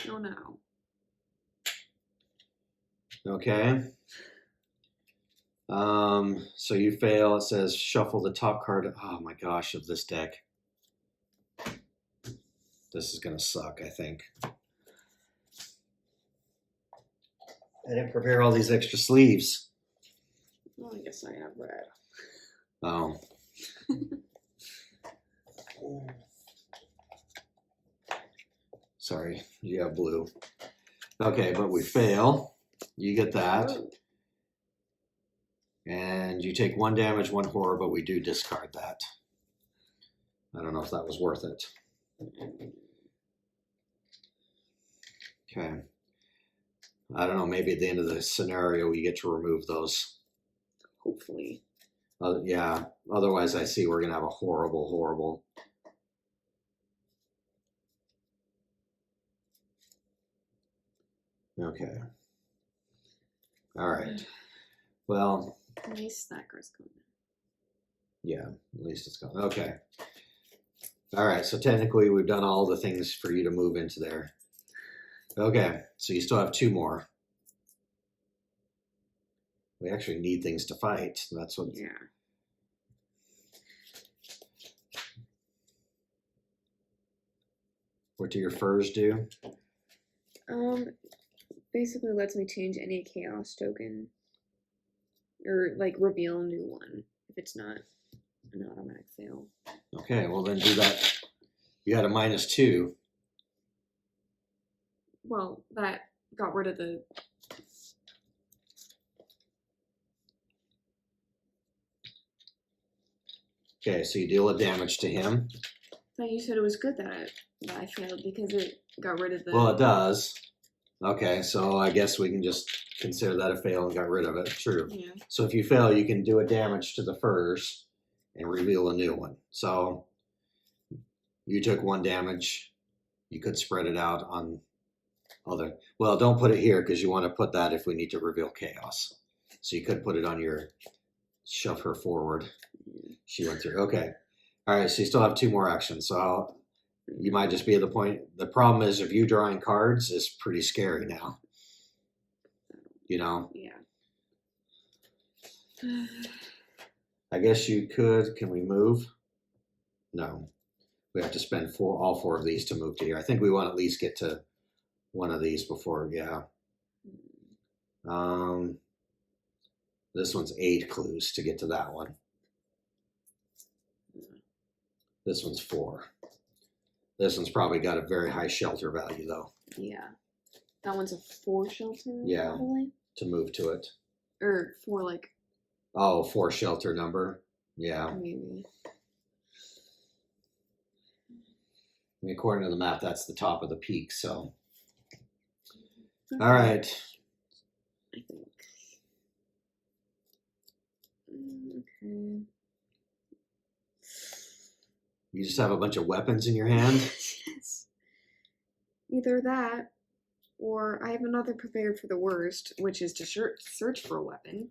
Speaker 2: Oh no.
Speaker 1: Okay. So you fail. It says shuffle the top card. Oh my gosh, of this deck. This is gonna suck, I think. I didn't prepare all these extra sleeves.
Speaker 2: Well, I guess I have red.
Speaker 1: Oh. Sorry, you have blue. Okay, but we fail. You get that.
Speaker 2: Oh.
Speaker 1: And you take 1 damage, 1 horror, but we do discard that. I don't know if that was worth it. Okay. I don't know, maybe at the end of the scenario we get to remove those.
Speaker 2: Hopefully.
Speaker 1: Yeah, otherwise I see we're going to have a horrible. Okay. All right. Well.
Speaker 2: At least that card's coming.
Speaker 1: Yeah, at least it's gone. Okay. All right, so technically we've done all the things for you to move into there. Okay, so you still have 2 more. We actually need things to fight. That's what.
Speaker 2: Yeah.
Speaker 1: What do your furs do?
Speaker 2: Basically lets me change any chaos token. Or, like, reveal a new one. If it's not an automatic fail.
Speaker 1: Okay, well then do that. You had a -2.
Speaker 2: Well, that got rid of the...
Speaker 1: Okay, so you deal a damage to him.
Speaker 2: I thought you said it was good that I failed because it got rid of the...
Speaker 1: Well, it does. Okay, so I guess we can just consider that a fail and got rid of it. True.
Speaker 2: Yeah.
Speaker 1: So if you fail, you can do a damage to the furs and reveal a new one. So you took 1 damage. You could spread it out on other... Well, don't put it here because you want to put that if we need to reveal chaos. So you could put it on your... Shove her forward. She went through. Okay. All right, so you still have 2 more actions. So you might just be at the point... The problem is if you drawing cards is pretty scary now. You know?
Speaker 2: Yeah.
Speaker 1: I guess you could. Can we move? No. We have to spend all 4 of these to move to here. I think we want to at least get to one of these before, yeah. This one's 8 clues to get to that one. This one's 4. This one's probably got a very high shelter value, though.
Speaker 2: Yeah. That one's a 4 shelter?
Speaker 1: Yeah.
Speaker 2: Probably?
Speaker 1: To move to it.
Speaker 2: Or 4, like...
Speaker 1: Oh, 4 shelter number? Yeah.
Speaker 2: Maybe.
Speaker 1: I mean, according to the map, that's the top of the peak, so. Okay. All right.
Speaker 2: I think. Okay.
Speaker 1: You just have a bunch of weapons in your hand?
Speaker 2: Yes. Either that, or I have another prepared for the worst, which is to search for a weapon.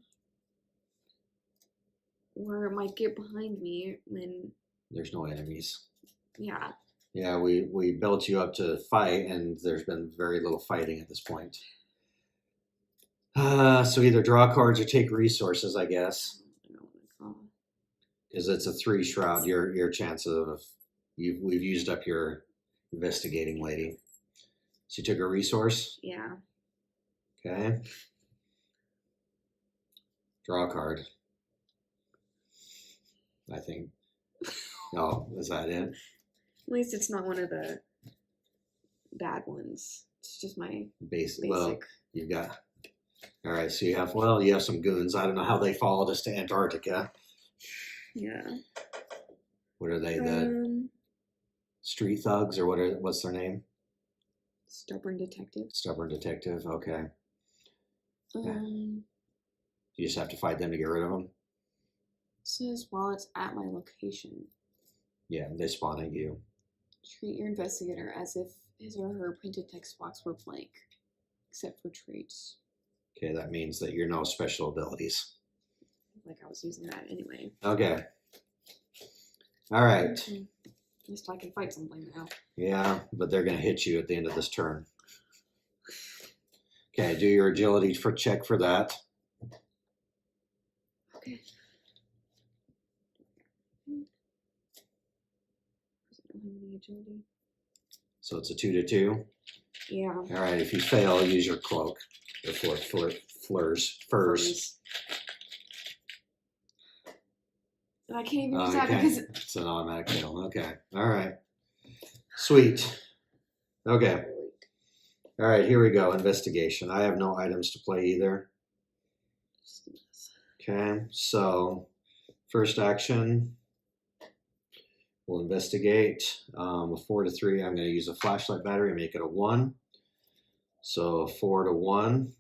Speaker 2: Or it might get behind me when...
Speaker 1: There's no enemies.
Speaker 2: Yeah.
Speaker 1: Yeah, we built you up to fight, and there's been very little fighting at this point. So either draw cards or take resources, I guess. Because it's a 3 shroud. Your chance of we've used up your investigating lady. So you took a resource.
Speaker 2: Yeah.
Speaker 1: Okay. Draw a card. I think. Oh, is that it?
Speaker 2: At least it's not one of the bad ones. It's just my
Speaker 1: Basic.
Speaker 2: basic.
Speaker 1: Well, you've got. All right, so you have some goons. I don't know how they followed us to Antarctica.
Speaker 2: Yeah.
Speaker 1: What are they? The street thugs, or what's their name?
Speaker 2: Stubborn detective.
Speaker 1: Stubborn detective. Okay.
Speaker 2: Yeah.
Speaker 1: You just have to fight them to get rid of them.
Speaker 2: Says while it's at my location,
Speaker 1: Yeah, they spawn at you.
Speaker 2: treat your investigator as if his or her printed text box were blank, except for traits.
Speaker 1: Okay, that means that you're no special abilities.
Speaker 2: Like I was using that anyway.
Speaker 1: Okay. All right.
Speaker 2: At least I can fight something now.
Speaker 1: Yeah, but they're going to hit you at the end of this turn. Okay, do your agility check for that.
Speaker 2: Okay. Agility.
Speaker 1: So it's a 2-2.
Speaker 2: Yeah.
Speaker 1: All right, if you fail, use your cloak. Or furs.
Speaker 2: And I can't even use that because
Speaker 1: it's an automatic fail. Okay. All right. Sweet. Okay. All right, here we go. Investigation. I have no items to play either. Okay, so first action, we'll investigate. A 4 to 3, I'm going to use a flashlight battery and make it a 1. So 4 to 1.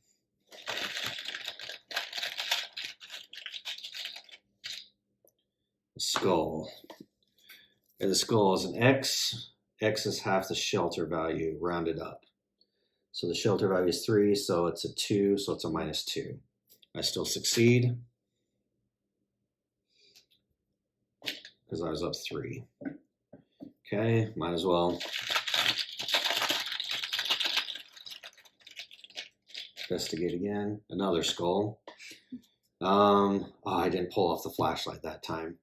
Speaker 1: Skull. And the skull is an X. X is half the shelter value, rounded up. So the shelter value is 3, so it's a 2, so it's a -2. I still succeed because I was up 3. Okay, might as well. Investigate again. Another skull. Oh, I didn't pull off the flashlight that time.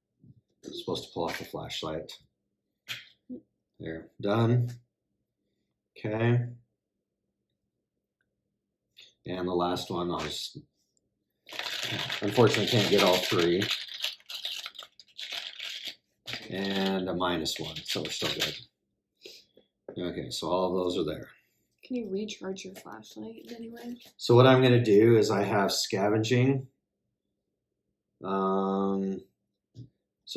Speaker 1: I was supposed to pull off the flashlight. There, done. Okay. And the last one, I'll just, unfortunately can't get all 3. And a -1, so we're still good. Okay, so all of those are there.
Speaker 2: Can you recharge your flashlight in any way?
Speaker 1: So what I'm going to do is I have scavenging. So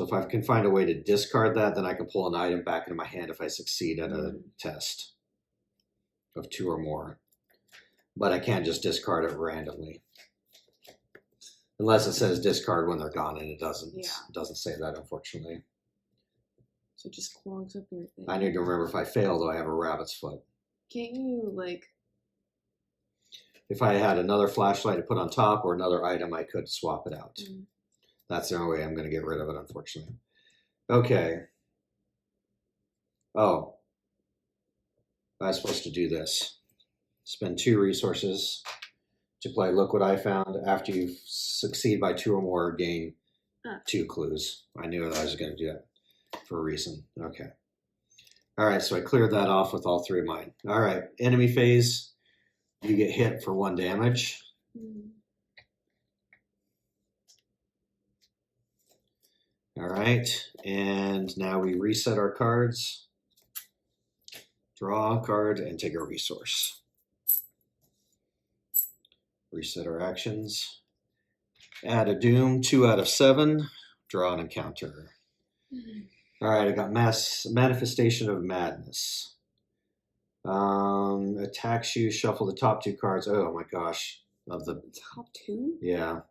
Speaker 1: if I can find a way to discard that, then I can pull an item back into my hand if I succeed at a test of 2 or more. But I can't just discard it randomly. Unless it says discard when they're gone, and it doesn't.
Speaker 2: Yeah.
Speaker 1: It doesn't say that, unfortunately.
Speaker 2: So it just clogs up your thing.
Speaker 1: I need to remember if I fail, though, I have a rabbit's foot.
Speaker 2: Can't you, like...
Speaker 1: If I had another flashlight to put on top or another item, I could swap it out. That's the only way I'm going to get rid of it, unfortunately. Okay. Oh. I was supposed to do this. Spend 2 resources to play Look What I Found. After you succeed by 2 or more, gain 2 clues. I knew that I was going to do that for a reason. Okay. All right, so I cleared that off with all 3 of mine. All right, enemy phase. You get hit for 1 damage. All right, and now we reset our cards. Draw a card and take a resource. Reset our actions. Add a doom, 2 out of 7. Draw an encounter. All right, I got Manifestation of Madness. Attacks you, shuffle the top 2 cards. Oh my gosh. Of the
Speaker 2: top 2?
Speaker 1: Yeah.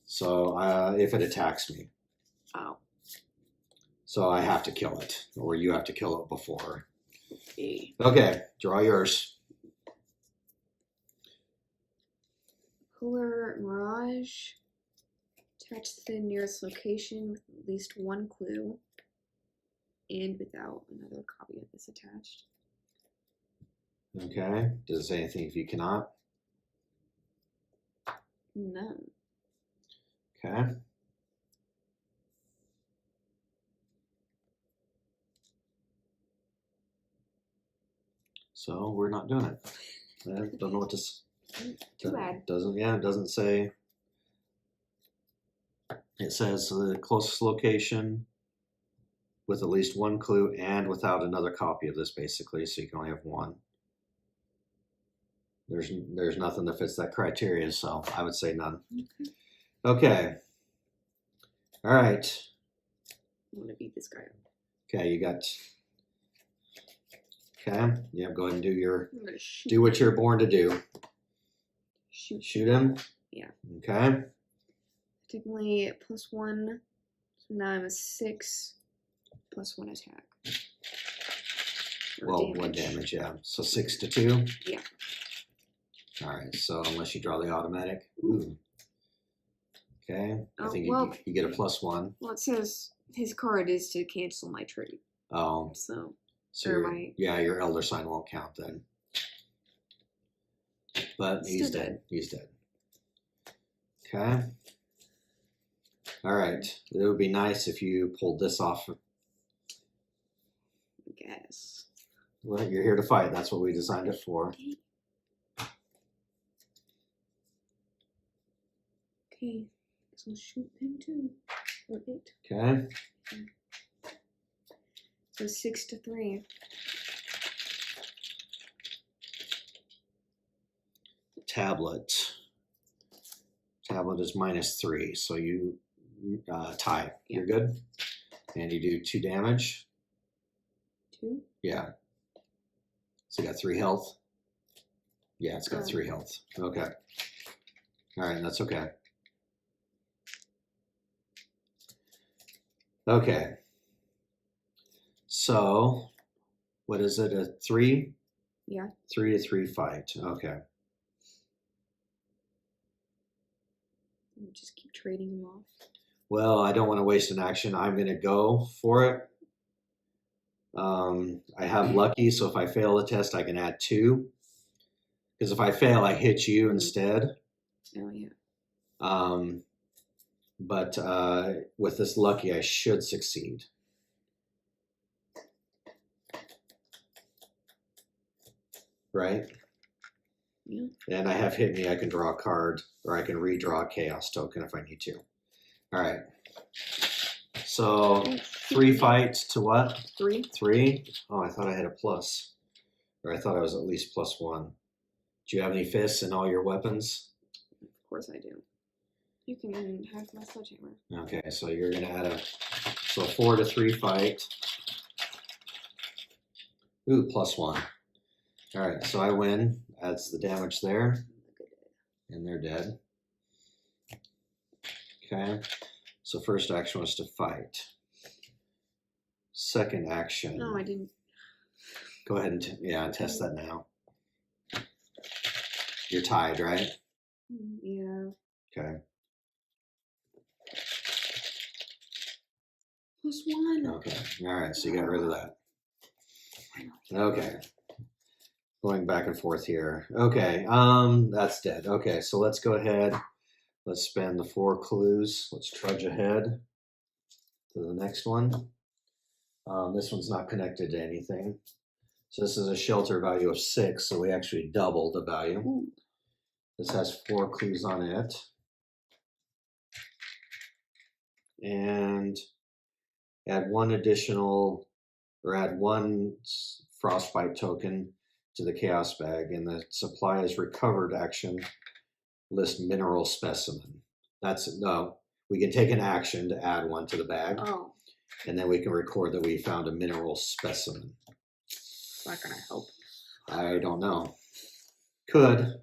Speaker 1: So if it attacks me.
Speaker 2: Oh.
Speaker 1: So I have to kill it, or you have to kill it before.
Speaker 2: Okay.
Speaker 1: Okay, draw yours.
Speaker 2: Polar Mirage. Attach to the nearest location with at least 1 clue. And without another copy of this attached.
Speaker 1: Okay. Does it say anything if you cannot?
Speaker 2: No.
Speaker 1: Okay. So we're not doing it. I don't know what to.
Speaker 2: Too bad.
Speaker 1: It doesn't say. It says the closest location with at least one clue and without another copy of this, basically, so you can only have one. There's nothing that fits that criteria, so I would say none. Okay. All right.
Speaker 2: I want to beat this guy up.
Speaker 1: Okay, you got. Okay. Yeah, go ahead and
Speaker 2: shoot
Speaker 1: do what you're born to do. Shoot him.
Speaker 2: Yeah.
Speaker 1: Okay.
Speaker 2: Technically +1. So now I'm a 6 +1 attack.
Speaker 1: Well, 1 damage, yeah. So 6 to 2?
Speaker 2: Yeah.
Speaker 1: All right, so unless you draw the automatic. Ooh. Okay. I think you get a +1.
Speaker 2: Well, it says his card is to cancel my trade.
Speaker 1: Oh.
Speaker 2: So
Speaker 1: your elder sign won't count then. But he's dead. He's dead. Okay. All right. It would be nice if you pulled this off.
Speaker 2: I guess.
Speaker 1: Well, you're here to fight. That's what we designed it for.
Speaker 2: Okay. So shoot him too. Or it.
Speaker 1: Okay.
Speaker 2: So 6 to 3.
Speaker 1: Tablet is -3, so you tie.
Speaker 2: Yeah.
Speaker 1: You're good. And you do 2 damage.
Speaker 2: 2?
Speaker 1: Yeah. So you got 3 health. Yeah, it's got 3 health. Okay. All right, that's okay. Okay. So, what is it? A 3?
Speaker 2: Yeah.
Speaker 1: 3 to 3 fight. Okay.
Speaker 2: Just keep trading him off.
Speaker 1: Well, I don't want to waste an action. I'm going to go for it. I have lucky, so if I fail the test, I can add 2. Because if I fail, I hit you instead.
Speaker 2: Oh, yeah.
Speaker 1: But with this lucky, I should succeed. Right?
Speaker 2: Yeah.
Speaker 1: And I have hit me. I can draw a card, or I can redraw a chaos token if I need to. All right. So 3 fights to what?
Speaker 2: 3.
Speaker 1: 3? Oh, I thought I had a plus. Or I thought I was at least +1. Do you have any fists in all your weapons?
Speaker 2: Of course I do. You can have my sledgehammer.
Speaker 1: Okay, so you're going to add a 4 to 3 fight. Ooh, +1. All right, so I win. Adds the damage there. And they're dead. Okay, so first action was to fight. Second action.
Speaker 2: No, I didn't.
Speaker 1: Go ahead and test that now. You're tied, right?
Speaker 2: Yeah.
Speaker 1: Okay.
Speaker 2: +1.
Speaker 1: Okay. All right, so you got rid of that. Okay. Going back and forth here. Okay, that's dead. Okay, so let's go ahead. Let's spend the 4 clues. Let's trudge ahead to the next one. This one's not connected to anything. So this is a shelter value of 6, so we actually doubled the value.
Speaker 2: Ooh.
Speaker 1: This has 4 clues on it. And add 1 frostbite token to the chaos bag, and the supply is recovered action. List mineral specimen. We can take an action to add 1 to the bag.
Speaker 2: Oh.
Speaker 1: And then we can record that we found a mineral specimen.
Speaker 2: Is that gonna help?
Speaker 1: I don't know. Could.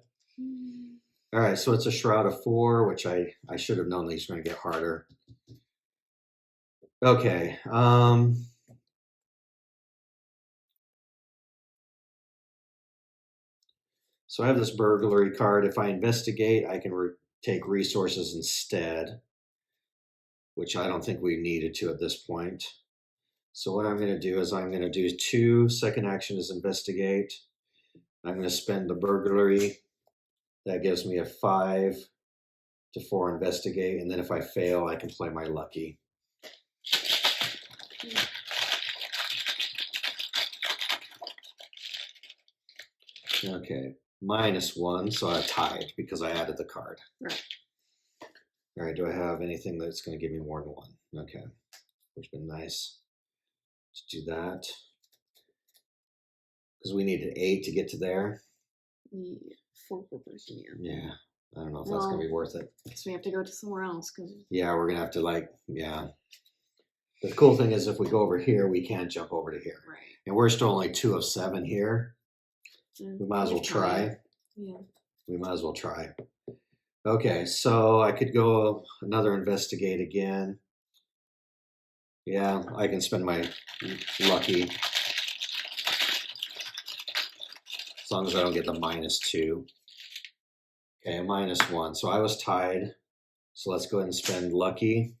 Speaker 1: All right, so it's a shroud of 4, which I should have known these were going to get harder. Okay. So I have this burglary card. If I investigate, I can take resources instead, which I don't think we needed to at this point. So what I'm going to do is I'm going to do 2 second action is investigate. I'm going to spend the burglary. That gives me a 5 to 4 investigate, and then if I fail, I can play my lucky. Okay, -1, so I tied because I added the card.
Speaker 2: Right.
Speaker 1: All right, do I have anything that's going to give me more than 1? Okay, which would be nice. Let's do that. Because we needed 8 to get to there.
Speaker 2: Yeah, 4 per person, yeah.
Speaker 1: Yeah, I don't know if that's going to be worth it.
Speaker 2: Guess we have to go to somewhere else.
Speaker 1: Yeah, we're going to have to, like, yeah. But the cool thing is if we go over here, we can't jump over to here.
Speaker 2: Right.
Speaker 1: And we're still only 2 of 7 here. We might as well try.
Speaker 2: Yeah.
Speaker 1: We might as well try. Okay, so I could go another investigate again. Yeah, I can spend my lucky. As long as I don't get the -2. Okay, -1. So I was tied. So let's go ahead and spend lucky.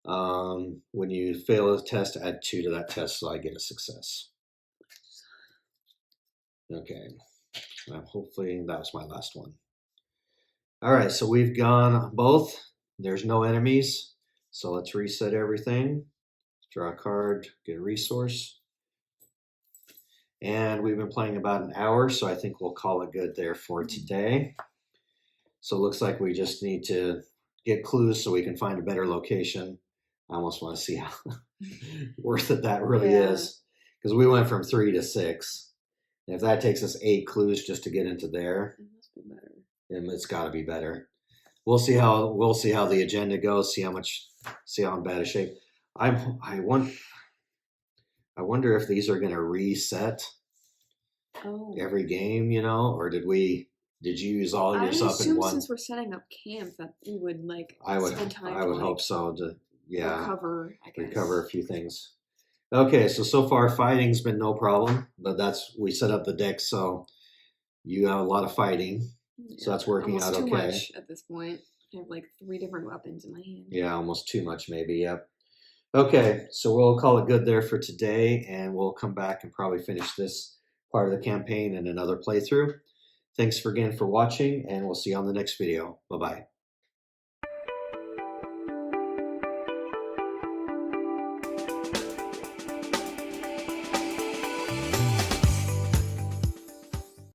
Speaker 1: When you fail a test, add 2 to that test so I get a success. Okay. Hopefully that was my last one. All right, so we've gone both. There's no enemies. So let's reset everything. Draw a card, get a resource. And we've been playing about an hour, so I think we'll call it good there for today. So it looks like we just need to get clues so we can find a better location. I almost want to see how worth it that really is. Because we went from 3 to 6. And if that takes us 8 clues just to get into there,
Speaker 2: It must be better.
Speaker 1: then it's got to be better. We'll see how the agenda goes. See how in bad a shape. I wonder if these are going to reset every game, or did you use all yours up in one?
Speaker 2: Since we're setting up camp that we would spend time
Speaker 1: I would hope so to
Speaker 2: recover, I guess.
Speaker 1: Recover a few things. Okay, so far fighting's been no problem, but we set up the deck so you have a lot of fighting. Yeah, so that's working out okay.
Speaker 2: Almost too much at this point. I have 3 different weapons in my hand.
Speaker 1: Yeah, almost too much maybe, yep. Okay, so we'll call it good there for today, and we'll come back and probably finish this part of the campaign in another playthrough. Thanks again for watching, and we'll see you on the next video. Bye-bye.